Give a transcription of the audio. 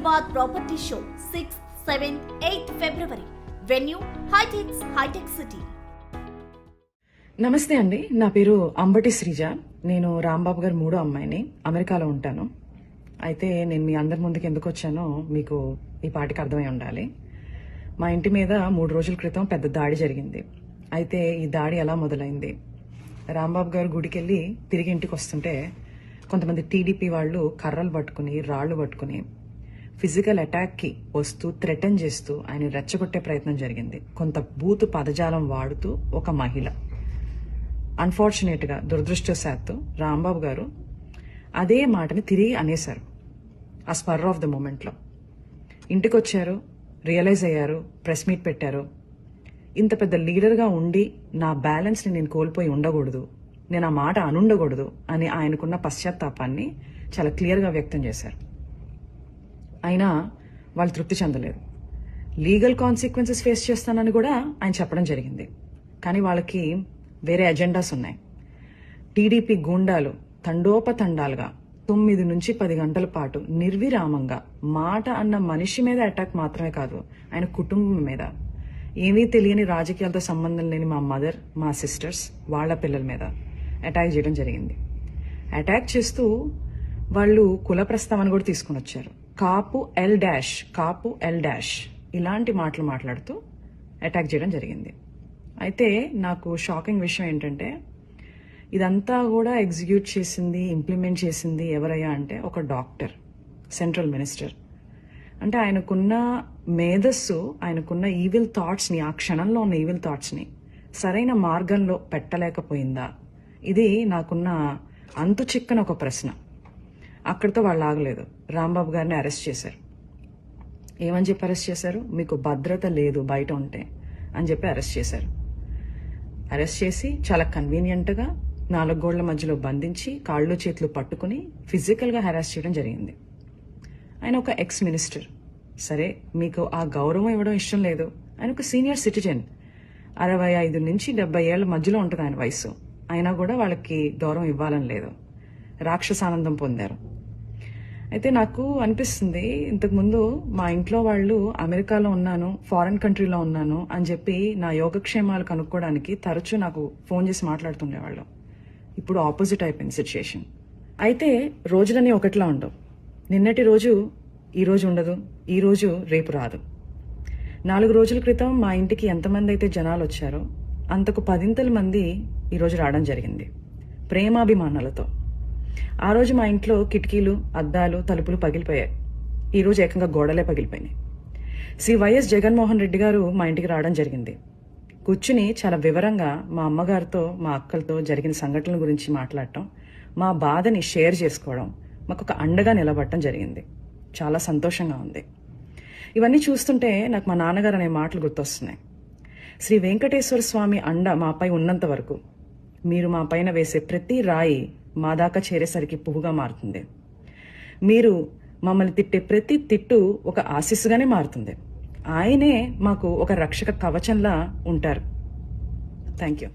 Hyderabad Property Show 6th, 7th, 8th February. Venue High-Tech City. నమస్తే అండి, నా పేరు అంబటి శ్రీజ. నేను రాంబాబు గారు మూడో అమ్మాయిని. అమెరికాలో ఉంటాను. అయితే నేను మీ అందరి ముందుకు ఎందుకు వచ్చానో మీకు ఈ పాటికి అర్థమై ఉండాలి. మా ఇంటి మీద 3 రోజుల క్రితం పెద్ద దాడి జరిగింది. అయితే ఈ దాడి ఎలా మొదలైంది? రాంబాబు గారు గుడికెళ్ళి తిరిగి ఇంటికి వస్తుంటే కొంతమంది టీడీపీ వాళ్ళు కర్రలు పట్టుకుని రాళ్లు పట్టుకుని ఫిజికల్ అటాక్కి వస్తూ థ్రెటన్ చేస్తూ ఆయన రెచ్చగొట్టే ప్రయత్నం జరిగింది. కొంత బూతు పదజాలం వాడుతూ ఒక మహిళ. అన్ఫార్చునేట్గా దురదృష్టవశాత్తు రాంబాబు గారు అదే మాటని తిరిగి అనేశారు. ఆ స్పర్ ఆఫ్ ద మూమెంట్లో ఇంటికి వచ్చారు, రియలైజ్ అయ్యారు, ప్రెస్ మీట్ పెట్టారు. ఇంత పెద్ద లీడర్గా ఉండి నా బ్యాలెన్స్ని నేను కోల్పోయి ఉండకూడదు, నేను ఆ మాట అనుండకూడదు అని ఆయనకున్న పశ్చాత్తాపాన్ని చాలా క్లియర్గా వ్యక్తం చేశారు. అయినా వాళ్ళు తృప్తి చెందలేదు. లీగల్ కాన్సిక్వెన్సెస్ ఫేస్ చేస్తానని కూడా ఆయన చెప్పడం జరిగింది. కానీ వాళ్ళకి వేరే ఎజెండాస్ ఉన్నాయి. టీడీపీ గూండాలు తండోపతండాలుగా 9 నుంచి 10 గంటల పాటు నిర్విరామంగా మాట అన్న మనిషి మీద అటాక్ మాత్రమే కాదు, ఆయన కుటుంబం మీద, ఏమీ తెలియని రాజకీయాలతో సంబంధం లేని మా మదర్, మా సిస్టర్స్, వాళ్ళ పిల్లల మీద అటాక్ చేయడం జరిగింది. అటాక్ చేస్తూ వాళ్ళు కుల ప్రస్తావన కూడా తీసుకుని వచ్చారు. కాపు ఎల్ డాష్ ఇలాంటి మాటలు మాట్లాడుతూ అటాక్ చేయడం జరిగింది. అయితే నాకు షాకింగ్ విషయం ఏంటంటే ఇదంతా కూడా ఎగ్జిక్యూట్ చేసింది, ఇంప్లిమెంట్ చేసింది ఎవరయ్యా అంటే ఒక డాక్టర్, సెంట్రల్ మినిస్టర్. అంటే ఆయనకున్న మేధస్సు, ఆయనకున్న ఈవిల్ థాట్స్ని, ఆ క్షణంలో ఉన్న ఈవిల్ థాట్స్ని సరైన మార్గంలో పెట్టలేకపోయిందా? ఇది నాకున్న అంతు చిక్కని ఒక ప్రశ్న. అక్కడితో వాళ్ళు ఆగలేదు. రాంబాబు గారిని అరెస్ట్ చేశారు. ఏమని చెప్పి అరెస్ట్ చేశారు? మీకు భద్రత లేదు బయట ఉంటే అని చెప్పి అరెస్ట్ చేశారు. అరెస్ట్ చేసి చాలా కన్వీనియంట్గా 4 గోళ్ల మధ్యలో బంధించి కాళ్ళు చేతులు పట్టుకుని ఫిజికల్గా హెరాస్ చేయడం జరిగింది. ఆయన ఒక ఎక్స్ మినిస్టర్. సరే, మీకు ఆ గౌరవం ఇవ్వడం ఇష్టం లేదు. ఆయన ఒక సీనియర్ సిటిజన్, 65 నుంచి 70 ఏళ్ల మధ్యలో ఉంటుంది ఆయన వయసు. అయినా కూడా వాళ్ళకి గౌరవం ఇవ్వాలని లేదు. రాక్షసానందం పొందారు. అయితే నాకు అనిపిస్తుంది, ఇంతకుముందు మా ఇంట్లో వాళ్ళు అమెరికాలో ఉన్నాను, ఫారెన్ కంట్రీలో ఉన్నాను అని చెప్పి నా యోగక్షేమాలు కనుక్కోవడానికి తరచూ నాకు ఫోన్ చేసి మాట్లాడుతుండేవాళ్ళు. ఇప్పుడు ఆపోజిట్ అయిపోయింది సిచ్యుయేషన్. అయితే రోజులన్నీ ఒకటిలా ఉండవు. నిన్నటి రోజు ఈ రోజు ఉండదు, ఈ రోజు రేపు రాదు. 4 రోజుల క్రితం మా ఇంటికి ఎంతమంది అయితే జనాలు వచ్చారో అంతకు 10 మంది ఈరోజు రావడం జరిగింది, ప్రేమాభిమానాలతో. ఆ రోజు మా ఇంట్లో కిటికీలు, అద్దాలు, తలుపులు పగిలిపోయాయి. ఈరోజు ఏకంగా గోడలే పగిలిపోయినాయి. శ్రీ వైఎస్ జగన్మోహన్ రెడ్డి గారు మా ఇంటికి రావడం జరిగింది. కూర్చుని చాలా వివరంగా మా అమ్మగారితో, మా అక్కలతో జరిగిన సంఘటనల గురించి మాట్లాడటం, మా బాధని షేర్ చేసుకోవడం, మాకు ఒక అండగా నిలబడటం జరిగింది. చాలా సంతోషంగా ఉంది. ఇవన్నీ చూస్తుంటే నాకు మా నాన్నగారు అనే మాటలు గుర్తొస్తున్నాయి. శ్రీ వెంకటేశ్వర స్వామి అండ మాపై ఉన్నంత వరకు మీరు మా పైన వేసే ప్రతి రాయి మా దాకా చేరేసరికి పువ్వుగా మారుతుంది. మీరు మమ్మల్ని తిట్టే ప్రతి తిట్టు ఒక ఆశీస్సుగానే మారుతుంది. ఆయనే మాకు ఒక రక్షక కవచంలా ఉంటారు. Thank you.